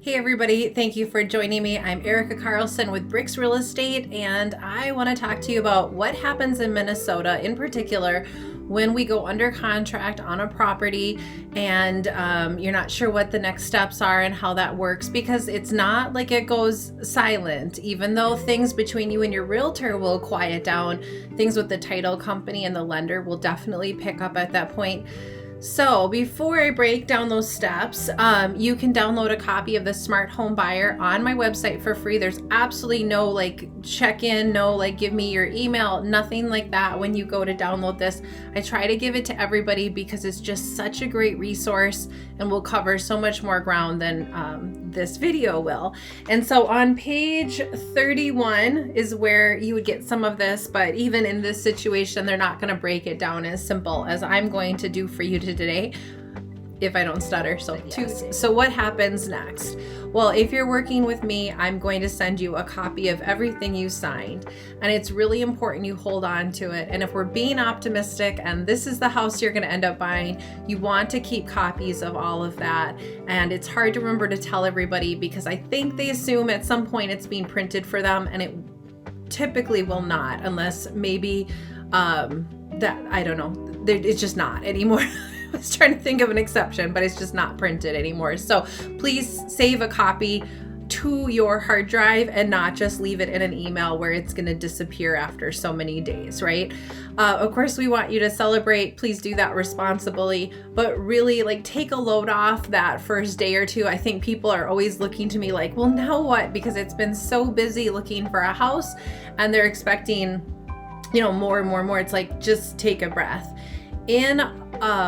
Hey everybody, thank you for joining me. I'm Erica Carlson with Bricks Real Estate, and I want to talk to you about what happens in Minnesota in particular when we go under contract on a property and you're not sure what the next steps are and how that works, because it's not like it goes silent. Even though things between you and your realtor will quiet down, things with the title company and the lender will definitely pick up at that point. So before I break down those steps, you can download a copy of the Smart Home Buyer on my website for free. There's absolutely no check-in, no give me your email, nothing like that when you go to download this. I try to give it to everybody because it's just such a great resource and will cover so much more ground than this video will. And so on page 31 is where you would get some of this, but even in this situation, they're not going to break it down as simple as I'm going to do for you today, if I don't stutter. So what happens next? Well, if you're working with me, I'm going to send you a copy of everything you signed, and it's really important you hold on to it. And if we're being optimistic and this is the house you're going to end up buying, you want to keep copies of all of that. And it's hard to remember to tell everybody because I think they assume at some point it's being printed for them, and it typically will not, unless maybe that, I don't know, it's just not anymore. I was trying to think of an exception, but it's just not printed anymore. So please save a copy to your hard drive and not just leave it in an email where it's going to disappear after so many days, right? Of course, we want you to celebrate. Please do that responsibly, but really take a load off that first day or two. I think people are always looking to me like, well, now what? Because it's been so busy looking for a house and they're expecting, more and more and more. It's like, just take a breath. In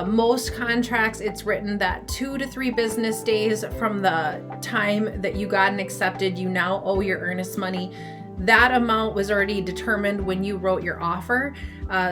most contracts, it's written that 2 to 3 business days from the time that you got an accepted, you now owe your earnest money. That amount was already determined when you wrote your offer.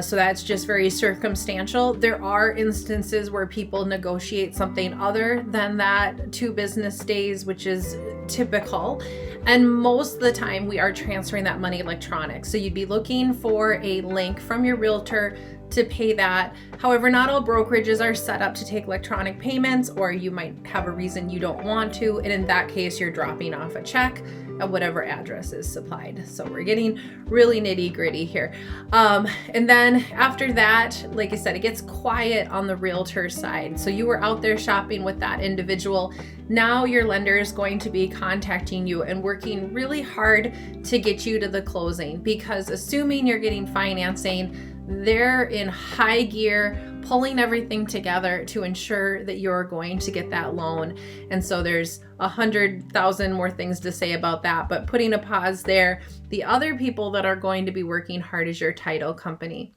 So that's just very circumstantial. There are instances where people negotiate something other than that 2 business days, which is typical. And most of the time we are transferring that money electronic. So you'd be looking for a link from your realtor to pay that. However, not all brokerages are set up to take electronic payments, or you might have a reason you don't want to. And in that case, you're dropping off a check at whatever address is supplied. So we're getting really nitty gritty here. And then after that, like I said, it gets quiet on the realtor side. So you were out there shopping with that individual. Now your lender is going to be contacting you and working really hard to get you to the closing, because assuming you're getting financing, they're in high gear, pulling everything together to ensure that you're going to get that loan. And so there's 100,000 more things to say about that, but putting a pause there, the other people that are going to be working hard is your title company.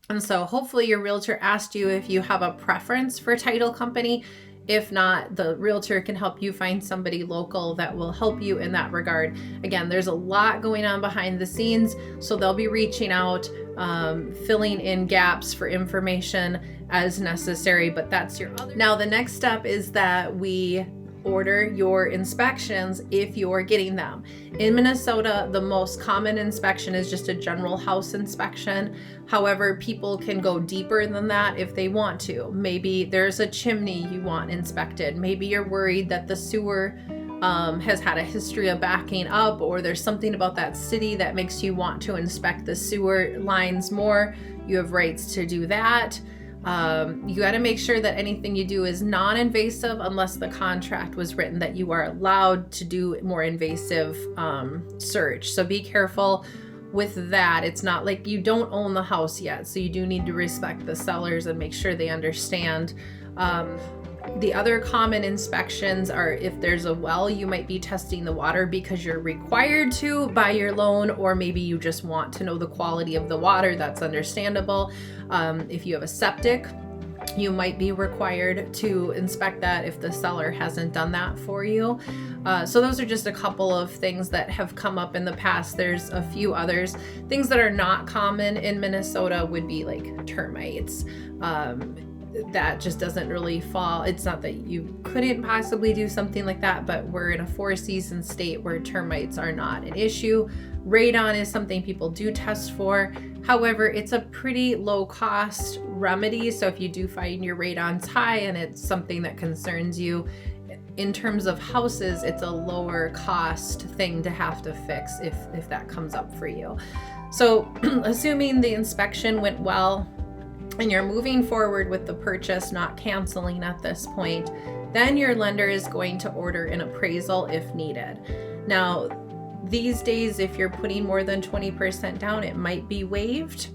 And so hopefully your realtor asked you if you have a preference for title company. If not, the realtor can help you find somebody local that will help you in that regard. Again, there's a lot going on behind the scenes, so they'll be reaching out, filling in gaps for information as necessary, but that's your other. Now, the next step is that we order your inspections if you're getting them. In Minnesota, the most common inspection is just a general house inspection. However, people can go deeper than that if they want to. Maybe there's a chimney you want inspected. Maybe you're worried that the sewer has had a history of backing up, or there's something about that city that makes you want to inspect the sewer lines more. You have rights to do that. You got to make sure that anything you do is non-invasive unless the contract was written that you are allowed to do more invasive search. So be careful with that. It's not like you don't own the house yet, so you do need to respect the sellers and make sure they understand. The other common inspections are if there's a well, you might be testing the water because you're required to by your loan, or maybe you just want to know the quality of the water. That's understandable. If you have a septic, you might be required to inspect that if the seller hasn't done that for you. So those are just a couple of things that have come up in the past. There's a few others. Things that are not common in Minnesota would be like termites. That just doesn't really fall. It's not that you couldn't possibly do something like that, but we're in a 4-season state where termites are not an issue. Radon is something people do test for. However, it's a pretty low cost remedy. So if you do find your radon's high and it's something that concerns you, in terms of houses, it's a lower cost thing to have to fix if that comes up for you. So assuming the inspection went well and you're moving forward with the purchase, not canceling at this point, then your lender is going to order an appraisal if needed. Now, these days, if you're putting more than 20% down, it might be waived.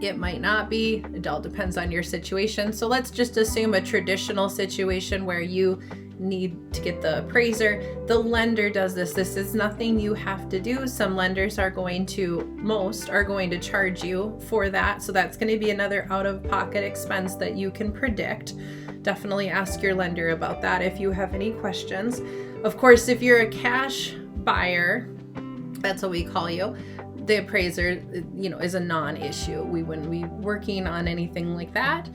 It might not be. It all depends on your situation. So let's just assume a traditional situation where you need to get the appraiser. The lender does this. This is nothing you have to do. Some lenders most are going to charge you for that. So that's going to be another out-of-pocket expense that you can predict. Definitely ask your lender about that if you have any questions. Of course, if you're a cash buyer, that's what we call you, the appraiser, is a non-issue. We wouldn't be working on anything like that.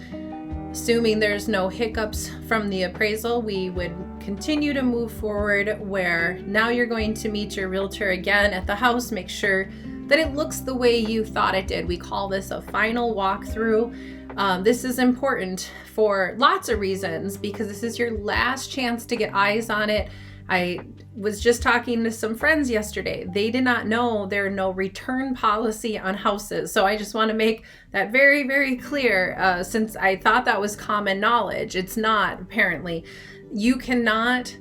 Assuming there's no hiccups from the appraisal, we would continue to move forward, where now you're going to meet your realtor again at the house, make sure that it looks the way you thought it did. We call this a final walkthrough. This is important for lots of reasons, because this is your last chance to get eyes on it. I was just talking to some friends yesterday. They did not know there are no return policy on houses. So I just want to make that very, very clear, since I thought that was common knowledge. It's not, apparently. You cannot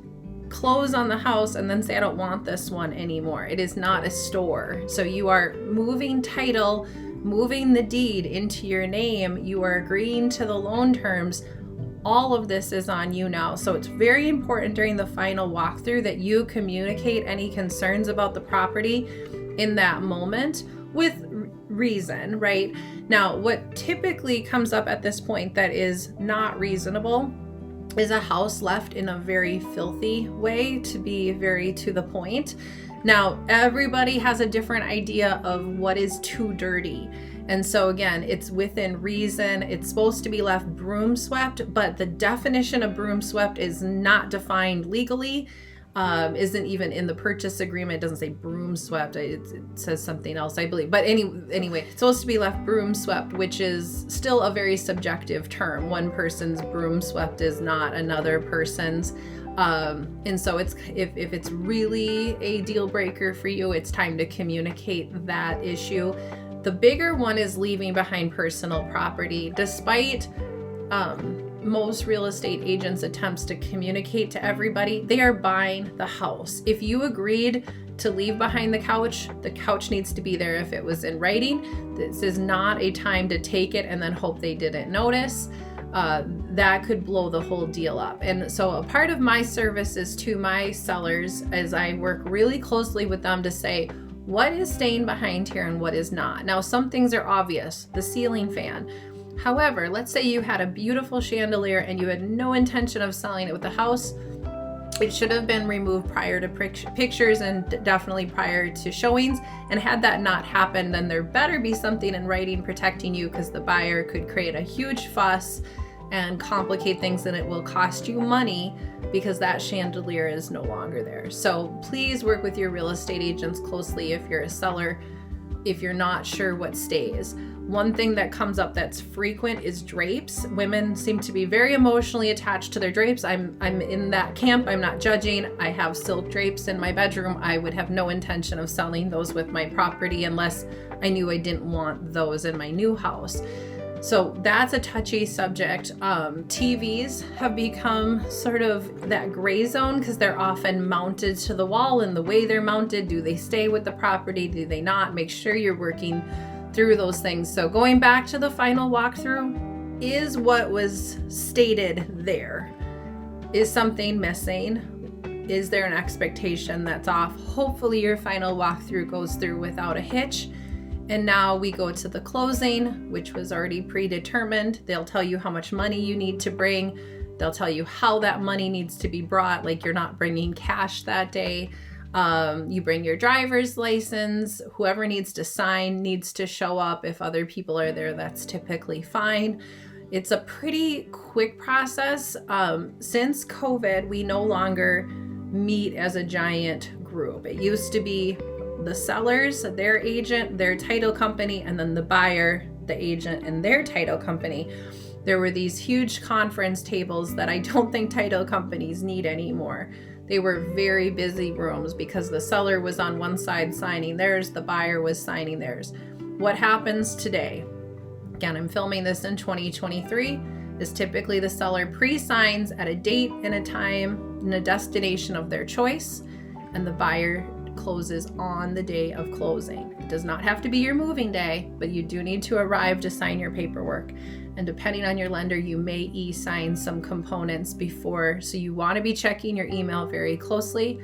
close on the house and then say, I don't want this one anymore. It is not a store. So you are moving title, moving the deed into your name. You are agreeing to the loan terms. All of this is on you now. So it's very important during the final walkthrough that you communicate any concerns about the property in that moment with reason, right? Now, what typically comes up at this point that is not reasonable is a house left in a very filthy way, to be very to the point. Now, everybody has a different idea of what is too dirty. And so again, it's within reason. It's supposed to be left broom swept, but the definition of broom swept is not defined legally, isn't even in the purchase agreement. It doesn't say broom swept. It says something else, I believe. But anyway, it's supposed to be left broom swept, which is still a very subjective term. One person's broom swept is not another person's. And so if it's really a deal breaker for you, it's time to communicate that issue. The bigger one is leaving behind personal property. Despite most real estate agents' attempts to communicate to everybody, they are buying the house. If you agreed to leave behind the couch needs to be there if it was in writing. This is not a time to take it and then hope they didn't notice. That could blow the whole deal up. And so a part of my service is to my sellers, as I work really closely with them to say, what is staying behind here and what is not? Now, some things are obvious, the ceiling fan. However, let's say you had a beautiful chandelier and you had no intention of selling it with the house. It should have been removed prior to pictures and definitely prior to showings. And had that not happened, then there better be something in writing protecting you, because the buyer could create a huge fuss and complicate things, and it will cost you money because that chandelier is no longer there. So please work with your real estate agents closely if you're a seller, if you're not sure what stays. One thing that comes up that's frequent is drapes. Women seem to be very emotionally attached to their drapes. I'm in that camp. I'm not judging. I have silk drapes in my bedroom. I would have no intention of selling those with my property unless I knew I didn't want those in my new house. So that's a touchy subject. TVs have become sort of that gray zone because they're often mounted to the wall, and the way they're mounted, do they stay with the property? Do they not? Make sure you're working through those things. So going back to the final walkthrough, is what was stated there? Is something missing? Is there an expectation that's off? Hopefully your final walkthrough goes through without a hitch. And now we go to the closing, which was already predetermined. They'll tell you how much money you need to bring. They'll tell you how that money needs to be brought, like you're not bringing cash that day. You bring your driver's license. Whoever needs to sign needs to show up. If other people are there, that's typically fine. It's a pretty quick process. Since COVID, we no longer meet as a giant group. It used to be the sellers, their agent, their title company, and then the buyer, the agent, and their title company. There were these huge conference tables that I don't think title companies need anymore. They were very busy rooms because the seller was on one side signing theirs, the buyer was signing theirs. What happens today? Again, I'm filming this in 2023, is typically the seller pre-signs at a date and a time and a destination of their choice, and the buyer closes on the day of closing. It does not have to be your moving day, but you do need to arrive to sign your paperwork. And depending on your lender, you may e-sign some components before, so you want to be checking your email very closely.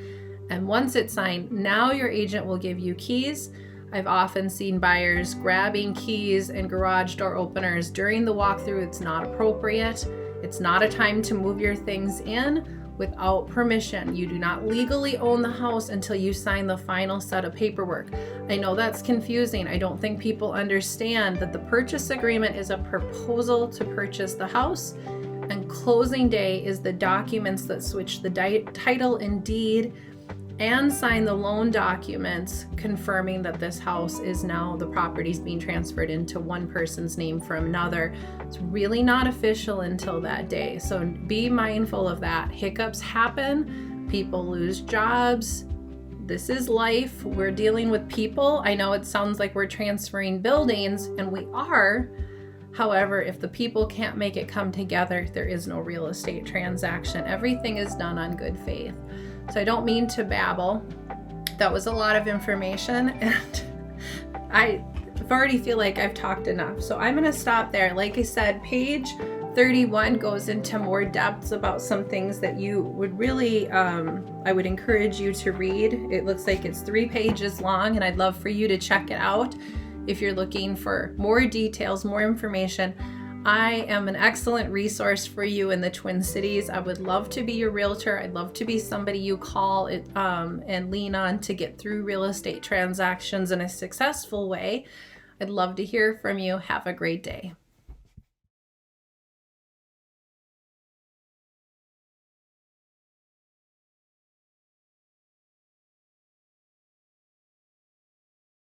And once it's signed, now your agent will give you keys. I've often seen buyers grabbing keys and garage door openers during the walkthrough. It's not appropriate. It's not a time to move your things in without permission. You do not legally own the house until you sign the final set of paperwork. I know that's confusing. I don't think people understand that the purchase agreement is a proposal to purchase the house, and closing day is the documents that switch the title and deed and sign the loan documents confirming that this house is now, the property's being transferred into one person's name from another. It's really not official until that day. So be mindful of that. Hiccups happen, people lose jobs. This is life. We're dealing with people. I know it sounds like we're transferring buildings, and we are. However, if the people can't make it come together, there is no real estate transaction. Everything is done on good faith. So I don't mean to babble. That was a lot of information, and I already feel like I've talked enough. So I'm going to stop there. Like I said, page 31 goes into more depths about some things that you would really, I would encourage you to read. It looks like it's 3 pages long, and I'd love for you to check it out if you're looking for more details, more information. I am an excellent resource for you in the Twin Cities. I would love to be your realtor. I'd love to be somebody you call it, and lean on to get through real estate transactions in a successful way. I'd love to hear from you. Have a great day.